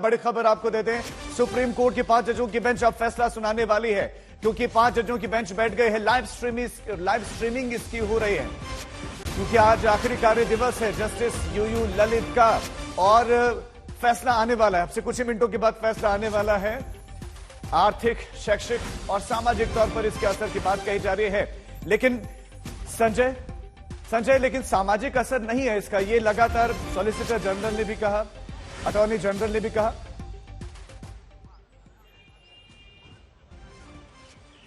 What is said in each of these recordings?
बड़ी खबर आपको देते हैं। सुप्रीम कोर्ट की 5 जजों की बेंच अब फैसला सुनाने वाली है, क्योंकि 5 जजों की बेंच बैठ गए हैं। लाइव स्ट्रीमिंग इसकी हो रही है, क्योंकि आज आखिरी कार्य दिवस है जस्टिस यूयू ललित का, और फैसला आने वाला है। अब से कुछ ही मिनटों के बाद फैसला आने वाला है। आर्थिक, शैक्षिक और सामाजिक तौर पर इसके असर की बात कही जा रही है, लेकिन संजय लेकिन सामाजिक असर नहीं है इसका। ये लगातार सॉलिसिटर जनरल ने भी कहा, अटॉर्नी जनरल ने भी कहा।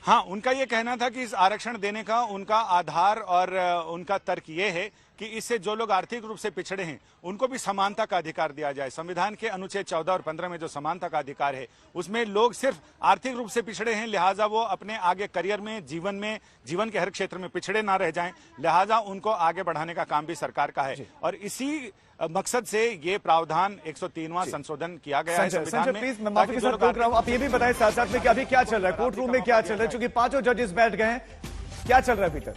हाँ, उनका ये कहना था कि इस आरक्षण देने का उनका आधार और उनका तर्क ये है कि इससे जो लोग आर्थिक रूप से पिछड़े हैं उनको भी समानता का अधिकार दिया जाए। संविधान के अनुच्छेद 14 और 15 में जो समानता का अधिकार है उसमें लोग सिर्फ आर्थिक रूप से पिछड़े हैं, लिहाजा वो अपने आगे करियर में, जीवन के हर क्षेत्र में पिछड़े ना रह जाएं, लिहाजा उनको आगे बढ़ाने का काम भी सरकार का है। और इसी मकसद से ये प्रावधान 103वां संशोधन किया गया है संविधान में। प्लीज मैं माफी के साथ रोक रहा हूं, आप ये भी बताएं साथ साथ में कि अभी क्या चल रहा है कोर्ट रूम में, क्या चल रहा है, क्योंकि 5 जजेस बैठ गए हैं, क्या चल रहा है अभी तक?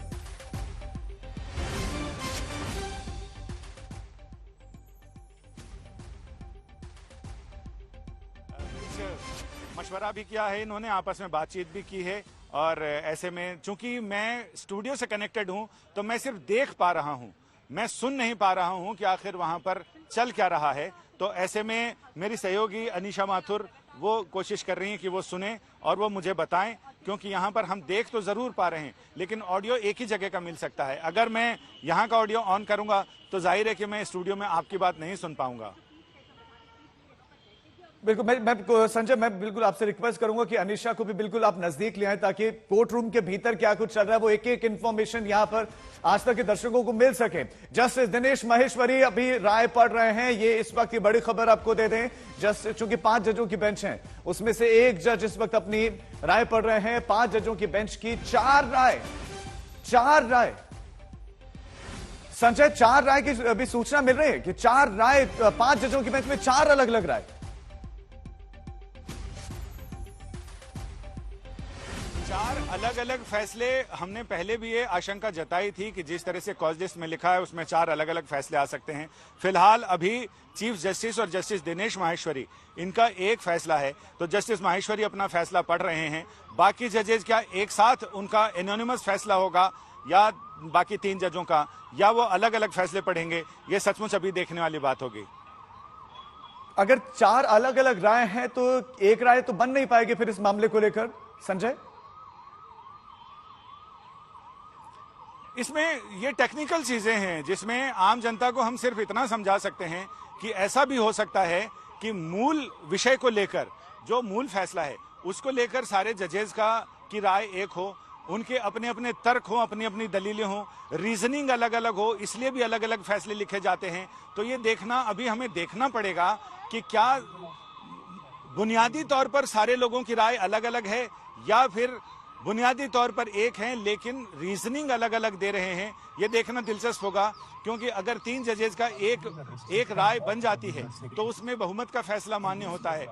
मशवरा भी किया है इन्होंने, आपस में बातचीत भी की है, और ऐसे में चूंकि मैं स्टूडियो से कनेक्टेड हूं तो मैं सिर्फ देख पा रहा हूं, मैं सुन नहीं पा रहा हूं कि आखिर वहां पर चल क्या रहा है। तो ऐसे में मेरी सहयोगी अनीशा माथुर वो कोशिश कर रही हैं कि वो सुने और वो मुझे बताएं, क्योंकि यहाँ पर हम देख तो जरूर पा रहे हैं लेकिन ऑडियो एक ही जगह का मिल सकता है। अगर मैं यहाँ का ऑडियो ऑन करूंगा तो जाहिर है कि मैं स्टूडियो में आपकी बात नहीं सुन पाऊंगा। बिल्कुल, मैं संजय, मैं बिल्कुल आपसे रिक्वेस्ट करूंगा कि अनीशा को भी बिल्कुल आप नजदीक ले आए, ताकि कोर्ट रूम के भीतर क्या कुछ चल रहा है वो एक एक इंफॉर्मेशन यहां पर आज तक के दर्शकों को मिल सके। जस्टिस दिनेश माहेश्वरी अभी राय पढ़ रहे हैं, ये इस वक्त की बड़ी खबर आपको दे दें। जस्टिस, चूंकि 5 जजों की बेंच है, उसमें से एक जज इस वक्त अपनी राय पढ़ रहे हैं। 5 जजों की बेंच की 4 राय संजय, 4 राय की अभी सूचना मिल रही है कि 4 राय, 5 जजों की बेंच में 4 अलग अलग राय। 4 अलग अलग फैसले। हमने पहले भी ये आशंका जताई थी कि जिस तरह से कॉज लिस्ट में लिखा है उसमें 4 अलग अलग फैसले आ सकते हैं। फिलहाल अभी चीफ जस्टिस और जस्टिस दिनेश माहेश्वरी इनका एक फैसला है, तो जस्टिस माहेश्वरी अपना फैसला पढ़ रहे हैं। बाकी जजेज क्या एक साथ उनका एनोनिमस फैसला होगा या बाकी 3 जजों का, या वो अलग अलग फैसले पढ़ेंगे, ये सचमुच अभी देखने वाली बात होगी। अगर 4 अलग अलग राय हैं तो एक राय तो बन नहीं पाएगी फिर इस मामले को लेकर संजय? इसमें ये टेक्निकल चीजें हैं जिसमें आम जनता को हम सिर्फ इतना समझा सकते हैं कि ऐसा भी हो सकता है कि मूल विषय को लेकर, जो मूल फैसला है उसको लेकर सारे जजेस की राय एक हो, उनके अपने अपने तर्क हो, अपनी अपनी दलीलें हो, रीजनिंग अलग अलग हो, इसलिए भी अलग अलग फैसले लिखे जाते हैं। तो ये देखना, अभी हमें देखना पड़ेगा कि क्या बुनियादी तौर पर सारे लोगों की राय अलग अलग है या फिर बुनियादी तौर पर एक है लेकिन रीजनिंग अलग अलग दे रहे हैं। ये देखना दिलचस्प होगा, क्योंकि अगर 3 जजेस का एक राय बन जाती है तो उसमें बहुमत का फैसला मान्य होता है।